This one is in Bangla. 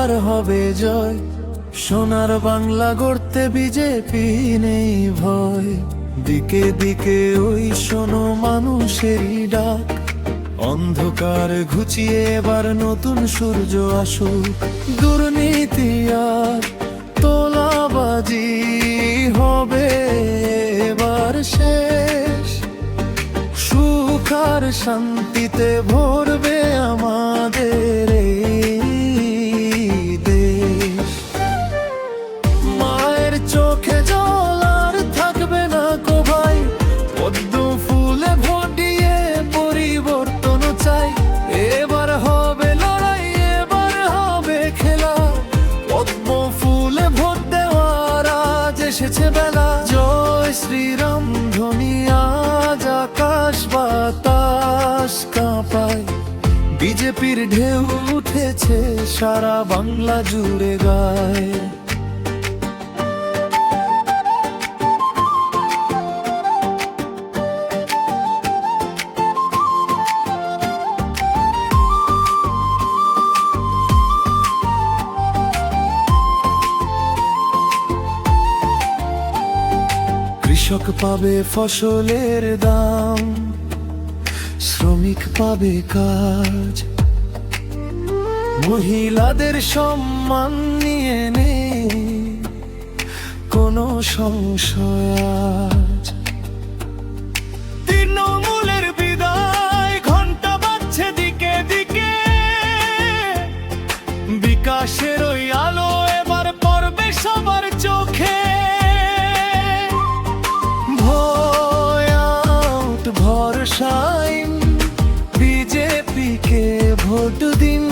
এবার হবে জয়, সোনার বাংলা গড়তে বিজেপি নেই ভয়। দিকে দিকে ওই শোনো মানুষেরই ডাক, অন্ধকার ঘুচিয়ে এবার নতুন সূর্য আসুক। দুর্নীতি আর তোলাবাজি হবে এবার শেষ, সুখ আর শান্তিতে ভরবে আমাদের এই দেশ। মায়ের চোখে জল আর থাকবে না গো ভাই, পদ্ম ফুলে ভোট দিয়ে পরিবর্তন চাই। এবার হবে লড়াই, এবার হবে খেলা, পদ্ম ফুলে ভোট দেওয়ার আজ এসেছে বেলা। জয় শ্রীরাম ধ্বনি আজ আকাশ বাতাস কাঁপায়, বিজেপির ঢেউ উঠেছে সারা বাংলা জুড়ে গায়। কৃষক পাবে ফসলের দাম, শ্রমিক পাবে কাজ, মহিলাদের সম্মান নিয়ে নেই কোনো সংশয় আজ। তৃণমূলের বিদায় ঘন্টা বাজছে দিকে দিকে, বিকাশের ওই আলো এবার পড়বে সবার চোখে। ভরসায় বিজেপিকে ভোট দিন।